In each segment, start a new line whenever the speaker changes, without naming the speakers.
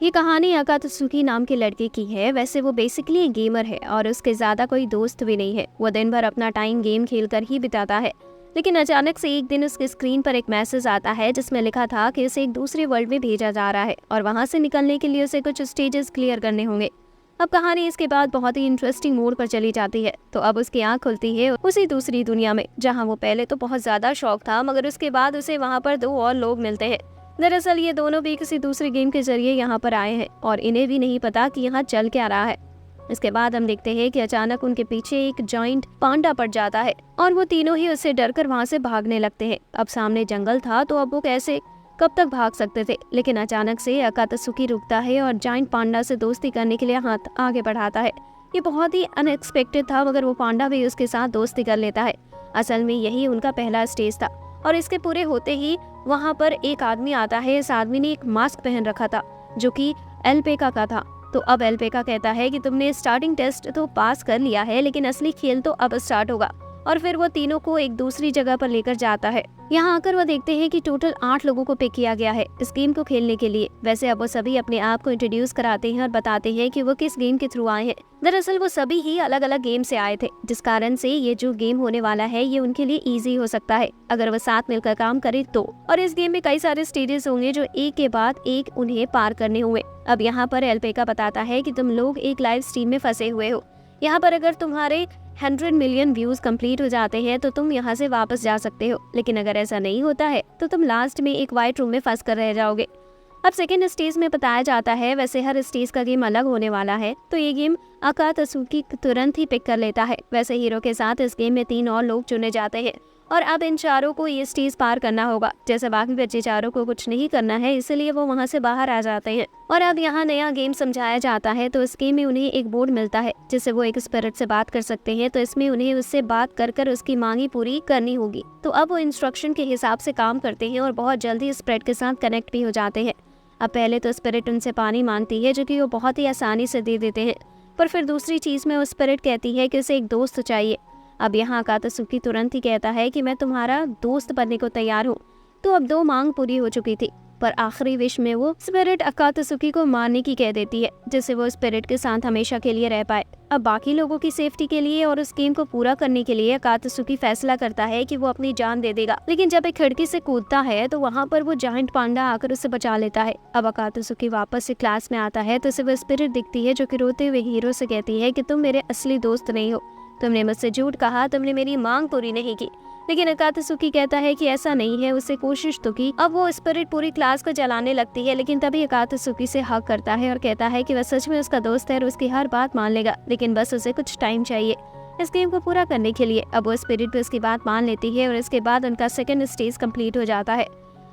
ये कहानी अकात्सुकी नाम के लड़के की है। वैसे वो बेसिकली एक गेमर है और उसके ज्यादा कोई दोस्त भी नहीं है। वो दिन भर अपना टाइम गेम खेलकर ही बिताता है। लेकिन अचानक से एक दिन उसके स्क्रीन पर एक मैसेज आता है जिसमें लिखा था कि उसे एक दूसरे वर्ल्ड में भेजा जा रहा है और वहां से निकलने के लिए उसे कुछ स्टेजेस क्लियर करने होंगे। अब कहानी इसके बाद बहुत ही इंटरेस्टिंग मोड पर चली जाती है। तो अब उसकी आंख खुलती है उसी दूसरी दुनिया में, जहां वो पहले तो बहुत ज्यादा शौक था, मगर उसके बाद उसे वहां पर दो और लोग मिलते हैं। दरअसल ये दोनों भी किसी दूसरे गेम के जरिए यहाँ पर आए हैं और इन्हें भी नहीं पता कि यहाँ चल क्या रहा है। इसके बाद हम देखते हैं कि अचानक उनके पीछे एक जॉइंट पांडा पड़ जाता है और वो तीनों ही उससे डरकर वहाँ से भागने लगते हैं। अब सामने जंगल था तो अब वो कैसे कब तक भाग सकते थे। लेकिन अचानक से अकात्सुकी रुकता है और जॉइंट पांडा से दोस्ती करने के लिए हाथ आगे बढ़ाता है। ये बहुत ही अनएक्सपेक्टेड था, मगर वो पांडा भी उसके साथ दोस्ती कर लेता है। असल में यही उनका पहला स्टेज था और इसके पूरे होते ही वहाँ पर एक आदमी आता है। इस आदमी ने एक मास्क पहन रखा था जो कि एल्पेका का था। तो अब एल्पेका कहता है कि तुमने स्टार्टिंग टेस्ट तो पास कर लिया है, लेकिन असली खेल तो अब स्टार्ट होगा। और फिर वो तीनों को एक दूसरी जगह पर लेकर जाता है। यहाँ आकर वो देखते हैं कि टोटल 8 लोगों को पिक किया गया है इस गेम को खेलने के लिए। वैसे अब वो सभी अपने आप को इंट्रोड्यूस कराते हैं और बताते हैं कि वो किस गेम के थ्रू आए हैं। दरअसल वो सभी ही अलग अलग गेम से आए थे, जिस कारण से ये जो गेम होने वाला है ये उनके लिए इजी हो सकता है अगर वो साथ मिलकर काम करे तो। और इस गेम में कई सारे स्टेजेस होंगे जो एक के बाद एक उन्हें पार करने होंगे। अब यहाँ पर एल्पेका बताता है कि तुम लोग एक लाइव स्ट्रीम में फंसे हुए हो। यहाँ पर अगर तुम्हारे 100 मिलियन व्यूज कंप्लीट हो जाते हैं तो तुम यहाँ से वापस जा सकते हो, लेकिन अगर ऐसा नहीं होता है तो तुम लास्ट में एक वाइट रूम में फंस कर रह जाओगे। अब सेकेंड स्टेज में बताया जाता है, वैसे हर स्टेज का गेम अलग होने वाला है, तो ये गेम अकात्सुकी तुरंत ही पिक कर लेता है। वैसे हीरो के साथ इस गेम में 3 और लोग चुने जाते हैं और अब इन चारों को ये स्टेज पार करना होगा। जैसे बाकी बच्चे चारों को कुछ नहीं करना है, इसलिए वो वहाँ से बाहर आ जाते हैं। और अब यहाँ नया गेम समझाया जाता है। तो इस गेम में उन्हें एक बोर्ड मिलता है जिससे वो एक स्पिरिट से बात कर सकते हैं। तो इसमें उन्हें उससे बात कर उसकी मांगी पूरी करनी होगी। तो अब वो इंस्ट्रक्शन के हिसाब से काम करते हैं और बहुत जल्दी स्पिरिट के साथ कनेक्ट भी हो जाते हैं। अब पहले तो स्पिरिट उनसे पानी मांगती है, जो कि वो बहुत ही आसानी से दे देते हैं। पर फिर दूसरी चीज में वो स्पिरिट कहती है कि उसे एक दोस्त चाहिए। अब यहाँ अकात्सुकी तुरंत ही कहता है कि मैं तुम्हारा दोस्त बनने को तैयार हूँ। तो अब 2 मांग पूरी हो चुकी थी, पर आखिरी विश में वो स्पिरिट अकात्सुकी को मारने की कह देती है, जिससे वो स्पिरिट के साथ हमेशा के लिए रह पाए। अब बाकी लोगों की सेफ्टी के लिए और उस गेम को पूरा करने के लिए अकात्सुकी फैसला करता है कि वो अपनी जान दे देगा। लेकिन जब एक खिड़की से कूदता है तो वहाँ पर वो जायंट पांडा आकर उसे बचा लेता है। अब अकात्सुकी वापस से क्लास में आता है तो उसे वो स्पिरिट दिखती है, जो कि रोते हुए हीरो से कहती है कि तुम मेरे असली दोस्त नहीं हो, तुमने मुझसे झूठ कहा, तुमने मेरी मांग पूरी नहीं की। लेकिन अकात्सुकी कहता है कि ऐसा नहीं है, उससे कोशिश तो की। अब वो स्पिरिट पूरी क्लास को जलाने लगती है, लेकिन तभी अकात्सुकी से हक करता है और कहता है कि वह सच में उसका दोस्त है और उसकी हर बात मान लेगा, लेकिन बस उसे कुछ टाइम चाहिए इस गेम को पूरा करने के लिए। अब वो स्पिरिट भी उसकी बात मान लेती है और इसके बाद उनका सेकंड स्टेज कंप्लीट हो जाता है।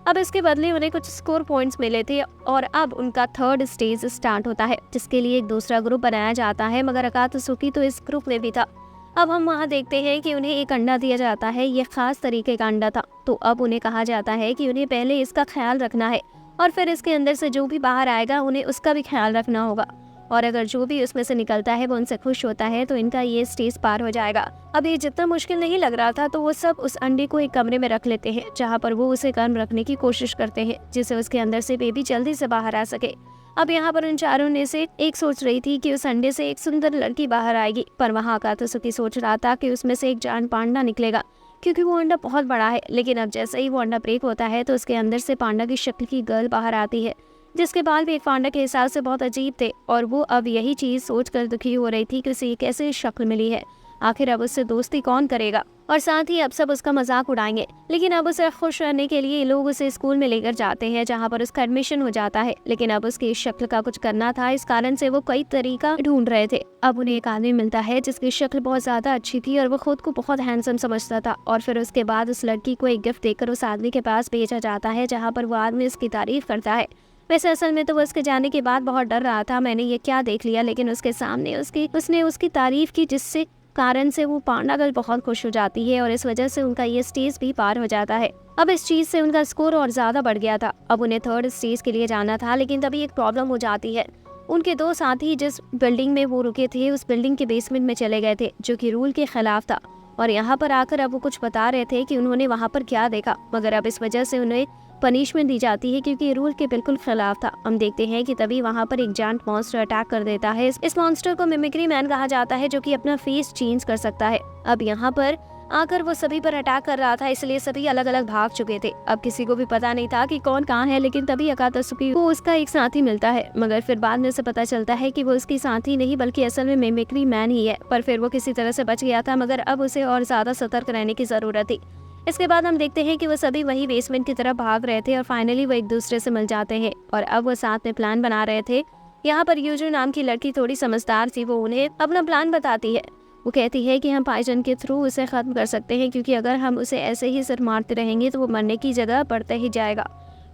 अब इसके बदले उन्हें कुछ स्कोर पॉइंट्स मिले थे और अब उनका थर्ड स्टेज स्टार्ट होता है, जिसके लिए एक दूसरा ग्रुप बनाया जाता है, मगर अकात्सुकी तो इस ग्रुप में भी था। अब हम वहाँ देखते हैं कि उन्हें एक अंडा दिया जाता है। ये खास तरीके का अंडा था। तो अब उन्हें कहा जाता है कि उन्हें पहले इसका ख्याल रखना है और फिर इसके अंदर से जो भी बाहर आएगा उन्हें उसका भी ख्याल रखना होगा। और अगर जो भी उसमें से निकलता है वो उनसे खुश होता है तो इनका ये स्टेज पार हो जाएगा। अब ये जितना मुश्किल नहीं लग रहा था, तो वो सब उस अंडे को एक कमरे में रख लेते हैं, जहाँ पर वो उसे गर्म रखने की कोशिश करते हैं, जिससे उसके अंदर से बेबी जल्दी से बाहर आ सके। अब यहाँ पर उन चारों में से एक सोच रही थी कि उस अंडे से एक सुंदर लड़की बाहर आएगी, पर वहाँ अकात्सुकी सोच रहा था कि उसमें से एक जान पांडा निकलेगा, क्योंकि वो अंडा बहुत बड़ा है। लेकिन अब जैसे ही वो अंडा ब्रेक होता है तो उसके अंदर से पांडा की शक्ल की गर्ल बाहर आती है, जिसके बाल भी एक पांडा के हिसाब से बहुत अजीब थे। और वो अब यही चीज सोचकर दुखी हो रही थी कि उसे कैसे शक्ल मिली है, आखिर अब उससे दोस्ती कौन करेगा, और साथ ही अब सब उसका मजाक उड़ाएंगे। लेकिन अब उसे खुश रहने के लिए लोग उसे स्कूल में लेकर जाते हैं, जहाँ पर उसका एडमिशन हो जाता है। लेकिन अब उसकी इस शक्ल का कुछ करना था, इस कारण से वो कई तरीका ढूंढ रहे थे। अब उन्हें एक आदमी मिलता है जिसकी शक्ल बहुत ज्यादा अच्छी थी और वो खुद को बहुत हैंडसम समझता था। और फिर उसके बाद उस लड़की को एक गिफ्ट देकर उस आदमी के पास भेजा जाता है, जहाँ पर वो आदमी उसकी तारीफ करता है। वैसे असल में तो वो उसके जाने के बाद बहुत डर रहा था, मैंने ये क्या देख लिया, लेकिन उसके सामने उसने उसकी तारीफ की, जिससे कारण से वो पांडा गर्ल बहुत खुश हो जाती है और इस वजह से उनका ये स्टेज भी पार हो जाता है। अब इस चीज से उनका स्कोर और ज्यादा बढ़ गया था। अब उन्हें थर्ड स्टेज के लिए जाना था, लेकिन तभी एक प्रॉब्लम हो जाती है। उनके 2 साथी जिस बिल्डिंग में वो रुके थे उस बिल्डिंग के बेसमेंट में चले गए थे, जो कि रूल के खिलाफ था। और यहाँ पर आकर अब वो कुछ बता रहे थे कि उन्होंने वहाँ पर क्या देखा, मगर अब इस वजह से उन्हें पनिशमेंट दी जाती है क्योंकि ये रूल के बिल्कुल खिलाफ था। हम देखते हैं कि तभी वहाँ पर एक जायंट मॉन्स्टर अटैक कर देता है। इस मॉन्स्टर को मिमिक्री मैन कहा जाता है, जो कि अपना फेस चेंज कर सकता है। अब यहाँ पर आकर वो सभी पर अटैक कर रहा था, इसलिए सभी अलग अलग भाग चुके थे। अब किसी को भी पता नहीं था कि कौन कहाँ है, लेकिन तभी अकात्सुकी को उसका एक साथी मिलता है, मगर फिर बाद में से पता चलता है कि वो उसकी साथी नहीं बल्कि असल में मिमिक्री मैन ही है। पर फिर वो किसी तरह से बच गया था, मगर अब उसे और ज्यादा सतर्क रहने की जरूरत थी। इसके बाद हम देखते हैं कि वो सभी वही बेसमेंट की तरफ भाग रहे थे और फाइनली वो एक दूसरे से मिल जाते हैं और अब वो साथ में प्लान बना रहे थे। यहाँ पर यूजू नाम की लड़की थोड़ी समझदार थी, वो उन्हें अपना प्लान बताती है। वो कहती है कि हम पाइजन के थ्रू उसे खत्म कर सकते हैं, क्योंकि अगर हम उसे ऐसे ही सिर्फ मारते रहेंगे तो वो मरने की जगह बढ़ते ही जाएगा।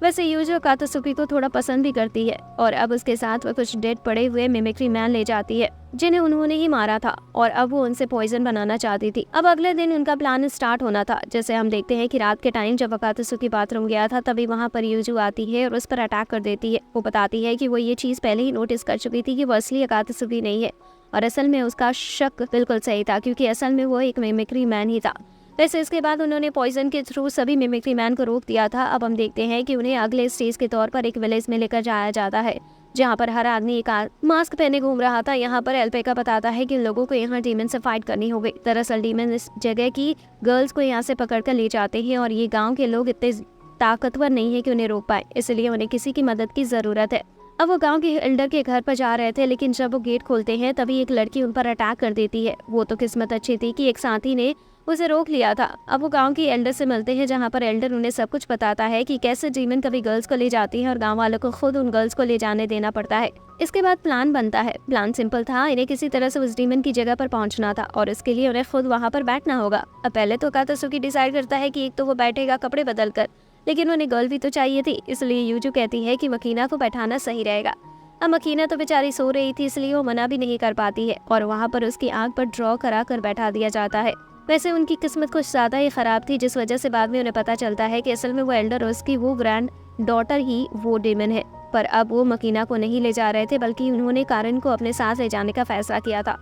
वैसे यूजू अकात्सुकी को थोड़ा पसंद भी करती है और अब उसके साथ वो कुछ डेड पड़े हुए मिमिक्री मैन ले जाती है, जिन्हें उन्होंने ही मारा था, और अब वो उनसे पॉइजन बनाना चाहती थी। अब अगले दिन उनका प्लान स्टार्ट होना था। जैसे हम देखते हैं कि रात के टाइम जब अकात्सुकी बाथरूम गया था, तभी वहाँ पर यूजू आती है और उस पर अटैक कर देती है। वो बताती है कि वो ये चीज पहले ही नोटिस कर चुकी थी कि वो असली अकात्सुकी नहीं है, और असल में उसका शक बिल्कुल सही था, क्योंकि असल में वो एक मिमिक्री मैन ही था। वैसे इसके बाद उन्होंने पॉइजन के थ्रू सभी मिमिक्री मैन को रोक दिया था। अब हम देखते हैं कि उन्हें अगले स्टेज के तौर पर एक विलेज में लेकर जाया जाता है, जहाँ पर हर आदमी एक मास्क पहने घूम रहा था। यहाँ पर एल्पेका बताता है कि लोगों को यहाँ डीमन से फाइट करनी होगी। दरअसल डीमन इस जगह की गर्ल्स को यहाँ से पकड़कर ले जाते हैं, और ये गाँव के लोग इतने ताकतवर नहीं है कि उन्हें रोक पाए, इसलिए उन्हें किसी की मदद की जरूरत है। अब वो गांव के एल्डर के घर पर जा रहे थे, लेकिन जब वो गेट खोलते हैं तभी एक लड़की उन पर अटैक कर देती है। वो तो किस्मत अच्छी थी कि एक साथी ने उसे रोक लिया था। अब वो गांव की एल्डर से मिलते हैं, जहां पर एल्डर उन्हें सब कुछ बताता है कि कैसे डीमन कभी गर्ल्स को ले जाती है और गांव वालों को खुद उन गर्ल्स को ले जाने देना पड़ता है। इसके बाद प्लान बनता है। प्लान सिंपल था, इन्हें किसी तरह से उस डीमन की जगह पर पहुंचना था, और इसके लिए उन्हें खुद वहां पर बैठना होगा। अब पहले तो अकात्सुकी डिसाइड करता है कि एक तो वो बैठेगा कपड़े बदल कर, लेकिन उन्हें गर्ल भी तो चाहिए थी, इसलिए यूजू कहती है कि मकीना को बैठाना सही रहेगा। अब मकीना तो बेचारी सो रही थी, इसलिए वो मना भी नहीं कर पाती है, और वहाँ पर उसकी आंख पर ड्रॉ करा कर बैठा दिया जाता है। वैसे उनकी किस्मत कुछ ज्यादा ही खराब थी, जिस वजह से बाद में उन्हें पता चलता है कि असल में वो एल्डर और उसकी वो ग्रैंड डॉटर ही वो डीमन है। पर अब वो मकीना को नहीं ले जा रहे थे, बल्कि उन्होंने कारिन को अपने साथ ले जाने का फैसला किया था,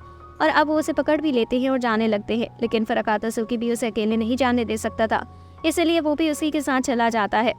और अब वो उसे पकड़ भी लेते हैं और जाने लगते हैं। लेकिन फिर अकात्सुकी भी उसे अकेले नहीं जाने दे सकता था, इसलिए वो भी उसी के साथ चला जाता है।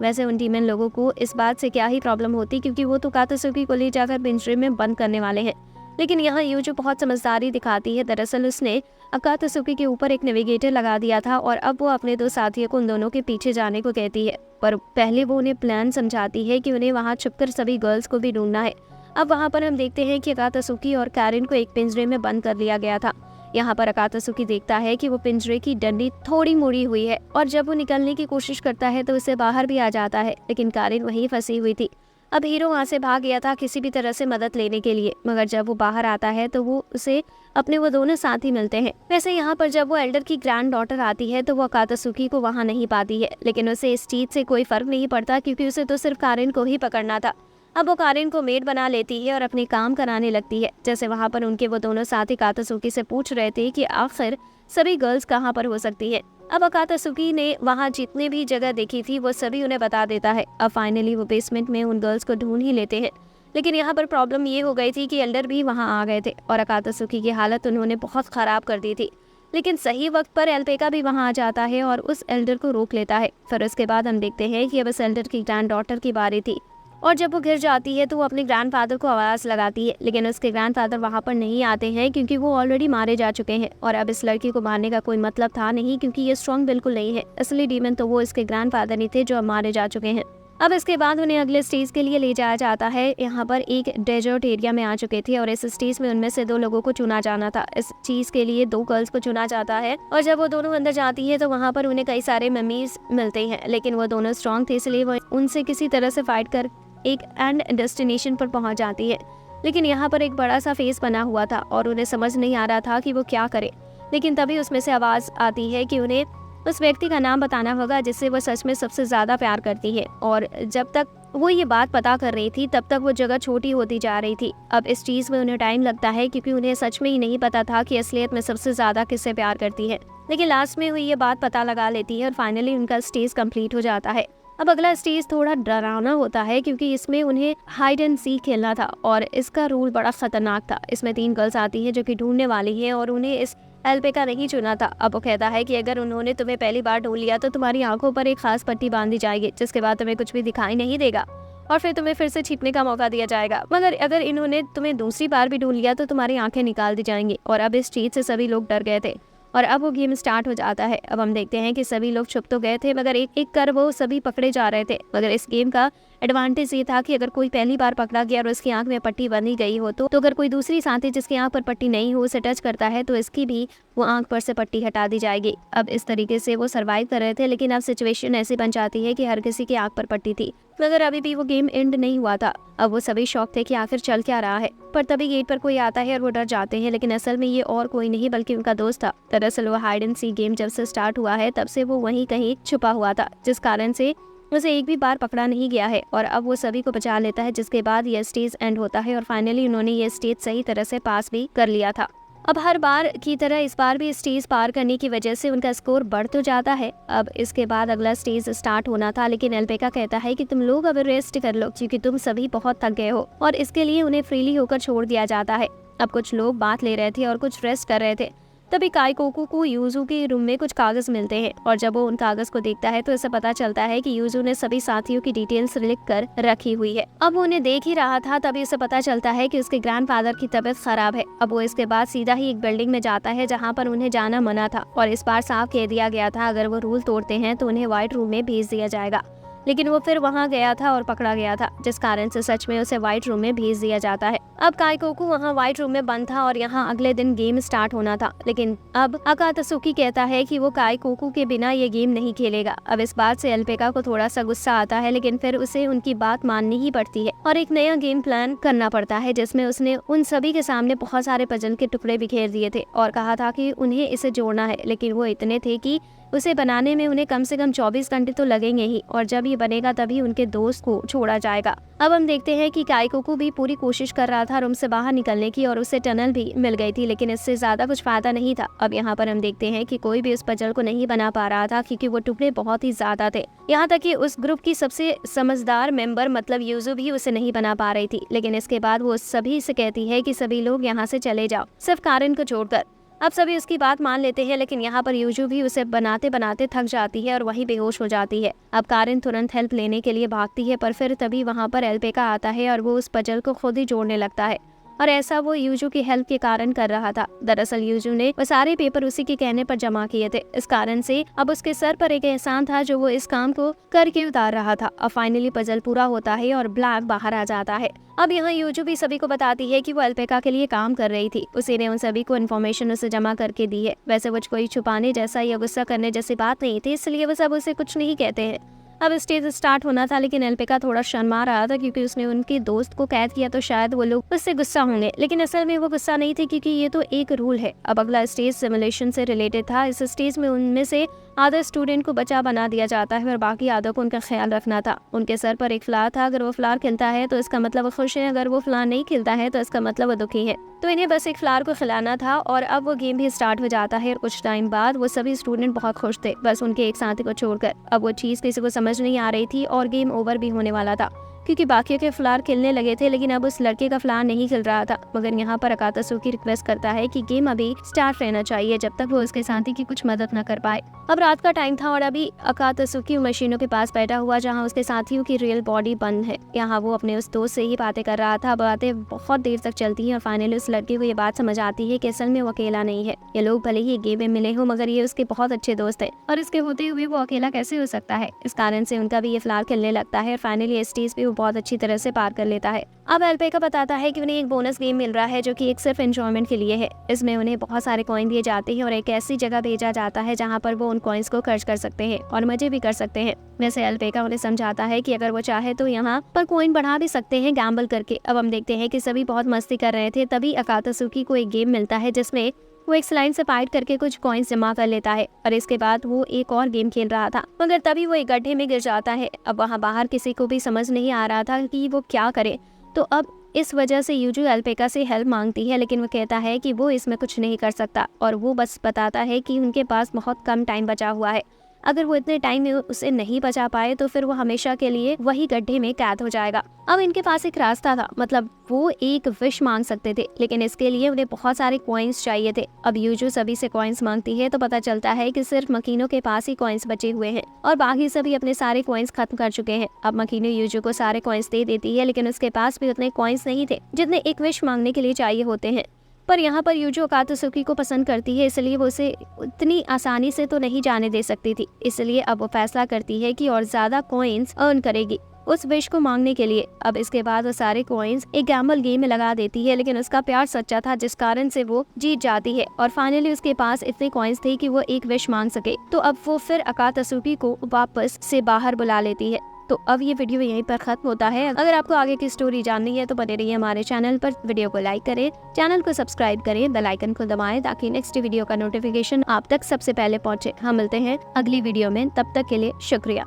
वैसे उन डीमन लोगों को इस बात से क्या ही प्रॉब्लम होती, क्योंकि वो तो अकात्सुकी को ले जाकर पिंजरे में बंद करने वाले हैं। लेकिन यहाँ यूजू बहुत समझदारी दिखाती है। दरअसल उसने अकात्सुकी के ऊपर एक नेविगेटर लगा दिया था, और अब वो अपने दो साथियों को उन दोनों के पीछे जाने को कहती है। पर पहले वो उन्हें प्लान समझाती है कि उन्हें वहाँ छुपकर सभी गर्ल्स को भी ढूंढना है। अब वहाँ पर हम देखते हैं कि अकात्सुकी और कारिन को एक पिंजरे में बंद कर लिया गया था। यहाँ पर अकात्सुकी देखता है कि वो पिंजरे की डंडी थोड़ी मुड़ी हुई है, और जब वो निकलने की कोशिश करता है तो उसे बाहर भी आ जाता है, लेकिन कारिन वहीं फंसी हुई थी। अब हीरो वहाँ से भाग गया था किसी भी तरह से मदद लेने के लिए, मगर जब वो बाहर आता है तो वो उसे अपने वो दोनों साथी मिलते हैं। वैसे यहाँ पर जब वो एल्डर की ग्रैंड डॉटर आती है तो वो अकात्सुकी को वहाँ नहीं पाती है, लेकिन उसे इस चीज से कोई फर्क नहीं पड़ता, क्योंकि उसे तो सिर्फ कारिन को ही पकड़ना था। अब वो कारिन को मेड बना लेती है और अपने काम कराने लगती है। जैसे वहाँ पर उनके वो दोनों साथी अकात्सुकी से पूछ रहे थे कि आखिर सभी गर्ल्स कहाँ पर हो सकती है। अब अकात्सुकी ने वहाँ जितने भी जगह देखी थी वो सभी उन्हें बता देता है। अब फाइनली वो बेसमेंट में उन गर्ल्स को ढूंढ ही लेते हैं, लेकिन यहाँ पर प्रॉब्लम ये हो गई थी कि एल्डर भी वहाँ आ गए थे, और अकात्सुकी की हालत उन्होंने बहुत खराब कर दी थी। लेकिन सही वक्त पर एल्पेका भी वहाँ आ जाता है और उस एल्डर को रोक लेता है। फिर उसके बाद हम देखते हैं कि अब इस एल्डर की ग्रैंड डॉटर की बारी थी, और जब वो गिर जाती है तो वो अपने ग्रैंडफादर को आवाज़ लगाती है, लेकिन उसके ग्रैंडफादर वहाँ पर नहीं आते हैं, क्योंकि वो ऑलरेडी मारे जा चुके हैं। और अब इस लड़की को मारने का कोई मतलब था नहीं, क्योंकि ये स्ट्रॉन्ग बिल्कुल नहीं है। असली डीमन तो वो इसके ग्रैंडफादर ही थे जो अब मारे जा चुके हैं। अब इसके बाद उन्हें अगले स्टेज के लिए ले जाया जाता है। यहाँ पर एक डेजर्ट एरिया में आ चुके थे, और इस स्टेज में उनमें से 2 लोगों को चुना जाना था। इस चीज के लिए 2 गर्ल्स को चुना जाता है, और जब वो दोनों अंदर जाती है तो वहाँ पर उन्हें कई सारे ममीज मिलते हैं, लेकिन वो दोनों स्ट्रॉन्ग थे, इसलिए वो उनसे किसी तरह से फाइट कर एक एंड डेस्टिनेशन पर पहुंच जाती है। लेकिन यहाँ पर एक बड़ा सा फेस बना हुआ था, और उन्हें समझ नहीं आ रहा था कि वो क्या करे। लेकिन तभी उसमें से आवाज़ आती है कि उन्हें उस व्यक्ति का नाम बताना होगा जिससे वो सच में सबसे ज़्यादा प्यार करती है। और जब तक वो ये बात पता कर रही थी तब तक वो जगह छोटी होती जा रही थी। अब इस चीज़ में उन्हें टाइम लगता है, क्योंकि उन्हें सच में ही नहीं पता था कि असलियत में सबसे ज़्यादा किससे प्यार करती है। लेकिन लास्ट में वो ये बात पता लगा लेती है, और फाइनली उनका स्टेज कंप्लीट हो जाता है। अब अगला स्टेज थोड़ा डरावना होता है, क्योंकि इसमें उन्हें हाइड एंड सीक खेलना था, और इसका रूल बड़ा खतरनाक था। इसमें 3 गर्ल्स आती हैं जो कि ढूंढने वाली हैं, और उन्हें इस एल्पेका नहीं चुना था। अब वो कहता है कि अगर उन्होंने तुम्हें पहली बार ढूंढ लिया तो तुम्हारी आंखों पर एक खास पट्टी बांध दी जाएगी, जिसके बाद तुम्हें कुछ भी दिखाई नहीं देगा और फिर तुम्हें फिर से छिपने का मौका दिया जाएगा। मगर अगर इन्होंने तुम्हें दूसरी बार भी ढूंढ लिया तो तुम्हारी आंखें निकाल दी जाएंगी। और अब इस चीज से सभी लोग डर गए थे और अब वो गेम स्टार्ट हो जाता है। अब हम देखते हैं कि सभी लोग छुप तो गए थे, मगर एक एक कर वो सभी पकड़े जा रहे थे। मगर इस गेम का एडवांटेज ये था कि अगर कोई पहली बार पकड़ा गया और उसकी आंख में पट्टी बंधी गई हो तो अगर कोई दूसरी साथी जिसकी आंख पर पट्टी नहीं हो उसे टच करता है तो इसकी भी वो आंख पर से पट्टी हटा दी जाएगी। अब इस तरीके से वो सरवाइव कर रहे थे, लेकिन अब सिचुएशन ऐसी बन जाती है कि हर किसी की आंख पर पट्टी थी, मगर अभी भी वो गेम एंड नहीं हुआ था। अब वो सभी शॉक थे कि आखिर चल क्या रहा है। पर तभी गेट पर कोई आता है और वो डर जाते हैं, लेकिन असल में ये और कोई नहीं बल्कि उनका दोस्त था। दरअसल वो हाइड एंड सीक गेम जब से स्टार्ट हुआ है तब से वो वहीं कहीं छुपा हुआ था, जिस कारण से उसे एक भी बार पकड़ा नहीं गया है और अब वो सभी को बचा लेता है, जिसके बाद ये स्टेज एंड होता है और फाइनली उन्होंने ये स्टेज सही तरह से पास भी कर लिया था। अब हर बार की तरह इस बार भी स्टेज पार करने की वजह से उनका स्कोर बढ़ तो जाता है। अब इसके बाद अगला स्टेज स्टार्ट होना था, लेकिन एल्पेका कहता है कि तुम लोग अब रेस्ट कर लो क्योंकि तुम सभी बहुत थक गए हो और इसके लिए उन्हें फ्रीली होकर छोड़ दिया जाता है। अब कुछ लोग बात ले रहे थे और कुछ रेस्ट कर रहे थे। तभी काइकोकू को यूजू के रूम में कुछ कागज मिलते हैं और जब वो उन कागज को देखता है तो इसे पता चलता है कि यूजू ने सभी साथियों की डिटेल्स लिख कर रखी हुई है। अब वो उन्हें देख ही रहा था तभी उसे पता चलता है कि उसके ग्रैंडफादर की तबीयत खराब है। अब वो इसके बाद सीधा ही एक बिल्डिंग में जाता है जहाँ पर उन्हें जाना मना था और इस बार साफ कह दिया गया था अगर वो रूल तोड़ते हैं तो उन्हें व्हाइट रूम में भेज दिया जाएगा। लेकिन वो फिर वहाँ गया था और पकड़ा गया था, जिस कारण से सच में उसे व्हाइट रूम में भेज दिया जाता है। अब काइकोकू वहाँ व्हाइट रूम में बंद था और यहाँ अगले दिन गेम स्टार्ट होना था, लेकिन अब अकातसुकी कहता है कि वो काइकोकू के बिना ये गेम नहीं खेलेगा। अब इस बात से एल्पेका को थोड़ा सा गुस्सा आता है, लेकिन फिर उसे उनकी बात माननी ही पड़ती है और एक नया गेम प्लान करना पड़ता है, जिसमें उसने उन सभी के सामने बहुत सारे पजल के टुकड़े बिखेर दिए थे और कहा था कि उन्हें इसे जोड़ना है, लेकिन वो इतने थे कि उसे बनाने में उन्हें कम से कम 24 घंटे तो लगेंगे ही और जब ये बनेगा तभी उनके दोस्त को छोड़ा जाएगा। अब हम देखते हैं कि काइकोकू भी पूरी कोशिश कर रहा था रूम से बाहर निकलने की और उसे टनल भी मिल गई थी, लेकिन इससे ज्यादा कुछ फायदा नहीं था। अब यहाँ पर हम देखते हैं कि कोई भी उस पजल को नहीं बना पा रहा था क्योंकि वो टुकड़े बहुत ही ज्यादा थे। यहाँ तक कि उस ग्रुप की सबसे समझदार मेंबर मतलब यूजू भी उसे नहीं बना पा रही थी, लेकिन इसके बाद वो सभी से कहती है कि सभी लोग यहाँ से चले जाओ सिर्फ कारिन को छोड़कर। अब सभी उसकी बात मान लेते हैं, लेकिन यहाँ पर यूजू भी उसे बनाते बनाते थक जाती है और वहीं बेहोश हो जाती है। अब कारिन तुरंत हेल्प लेने के लिए भागती है, पर फिर तभी वहाँ पर एल्पेका आता है और वो उस पजल को खुद ही जोड़ने लगता है और ऐसा वो यूजू की हेल्प के कारण कर रहा था। दरअसल यूजू ने वो सारे पेपर उसी के कहने पर जमा किए थे, इस कारण से अब उसके सर पर एक एहसान था जो वो इस काम को करके उतार रहा था। अब फाइनली पजल पूरा होता है और ब्लैक बाहर आ जाता है। अब यहाँ यूजू भी सभी को बताती है कि वो एल्पेका के लिए काम कर रही थी, उसी ने उन सभी को इन्फॉर्मेशन उसे जमा करके दी है। वैसे वो कोई छुपाने जैसा या गुस्सा करने जैसी बात नहीं थी, इसलिए वो सब उसे कुछ नहीं कहते हैं। अब स्टेज स्टार्ट होना था, लेकिन एल्पेका थोड़ा शर्मा रहा था क्योंकि उसने उनके दोस्त को कैद किया तो शायद वो लोग उससे गुस्सा होंगे, लेकिन असल में वो गुस्सा नहीं थे क्योंकि ये तो एक रूल है। अब अगला स्टेज सिमुलेशन से रिलेटेड था। इस स्टेज में उनमें से आधा स्टूडेंट को बचा बना दिया जाता है और बाकी आधा को उनका ख्याल रखना था। उनके सर पर एक फ्लावर था, अगर वो फ्लावर खिलता है तो इसका मतलब वो खुश है, अगर वो फ्लावर नहीं खिलता है तो इसका मतलब वो दुखी है। तो इन्हें बस एक फ्लावर को खिलाना था और अब वो गेम भी स्टार्ट हो जाता है और कुछ टाइम बाद वो सभी स्टूडेंट बहुत खुश थे, बस उनके एक साथी को छोड़कर। अब वो चीज किसी को समझ नहीं आ रही थी और गेम ओवर भी होने वाला था क्योंकि बाकियों के फ्लावर खिलने लगे थे, लेकिन अब उस लड़के का फ्लावर नहीं खिल रहा था। मगर यहाँ पर अकातसुकी रिक्वेस्ट करता है कि गेम अभी स्टार्ट रहना चाहिए जब तक वो उसके साथी की कुछ मदद न कर पाए। अब रात का टाइम था और अभी अकातसुकी मशीनों के पास बैठा हुआ जहाँ उसके साथियों की रियल बॉडी बंद है। यहाँ वो अपने उस दोस्त से ही बातें कर रहा था। बातें बहुत देर तक चलती है और फाइनली उस लड़के को ये बात समझ आती है कि असल में वो अकेला नहीं है। ये लोग भले ही गेम में मिले हो मगर ये उसके बहुत अच्छे दोस्त है और इसके होते हुए वो अकेला कैसे हो सकता है। इस कारण से उनका भी ये फ्लावर खिलने लगता है और फाइनली स्टेज पे वो बहुत अच्छी तरह से पार कर लेता है। अब एल्पेका बताता है कि उन्हें एक बोनस गेम मिल रहा है जो कि एक सिर्फ एंजॉयमेंट के लिए है। इसमें उन्हें बहुत सारे कॉइन दिए जाते हैं और एक ऐसी जगह भेजा जाता है जहाँ पर वो उन कॉइन्स को खर्च कर सकते हैं और मजे भी कर सकते हैं। वैसे एल्पेका उन्हें समझाता है कि अगर वो चाहे तो यहाँ पर कॉइन बढ़ा भी सकते हैं गैम्बल करके। अब हम देखते हैं कि सभी बहुत मस्ती कर रहे थे, तभी अकातसुकी को एक गेम मिलता है जिसमें वो एक स्लाइड से फाइट करके कुछ कॉइन्स जमा कर लेता है और इसके बाद वो एक और गेम खेल रहा था, मगर तभी वो एक गड्ढे में गिर जाता है। अब वहाँ बाहर किसी को भी समझ नहीं आ रहा था कि वो क्या करे, तो अब इस वजह से यूजू एल्पेका से हेल्प मांगती है, लेकिन वो कहता है कि वो इसमें कुछ नहीं कर सकता और वो बस बताता है कि उनके पास बहुत कम टाइम बचा हुआ है। अगर वो इतने टाइम में उसे नहीं बचा पाए तो फिर वो हमेशा के लिए वही गड्ढे में कैद हो जाएगा। अब इनके पास एक रास्ता था, मतलब वो एक विश मांग सकते थे, लेकिन इसके लिए उन्हें बहुत सारे कॉइन्स चाहिए थे। अब यूजू सभी से कॉइन्स मांगती है तो पता चलता है कि सिर्फ मकीनो के पास ही कॉइन्स बचे हुए हैं और बाकी सभी अपने सारे कॉइन्स खत्म कर चुके हैं। अब मकीनो यूजू को सारे कॉइन्स दे देती है, लेकिन उसके पास भी उतने कॉइन्स नहीं थे जितने एक विश मांगने के लिए चाहिए होते हैं। पर यहाँ पर यूजू अकात्सुकी को पसंद करती है, इसलिए वो उसे उतनी आसानी से तो नहीं जाने दे सकती थी। इसलिए अब वो फैसला करती है कि और ज्यादा कॉइन्स अर्न करेगी उस विश को मांगने के लिए। अब इसके बाद वो सारे कॉइन्स एक गैम्बल गेम में लगा देती है, लेकिन उसका प्यार सच्चा था जिस कारण से वो जीत जाती है और फाइनली उसके पास इतने कॉइन्स थे कि वो एक विश मांग सके। तो अब वो फिर अकात्सुकी को वापस से बाहर बुला लेती है। तो अब ये वीडियो यहीं पर खत्म होता है। अगर आपको आगे की स्टोरी जाननी है तो बने रहिए हमारे चैनल पर। वीडियो को लाइक करें, चैनल को सब्सक्राइब करें, बेल आइकन को दबाएं ताकि नेक्स्ट वीडियो का नोटिफिकेशन आप तक सबसे पहले पहुंचे। हम मिलते हैं अगली वीडियो में, तब तक के लिए शुक्रिया।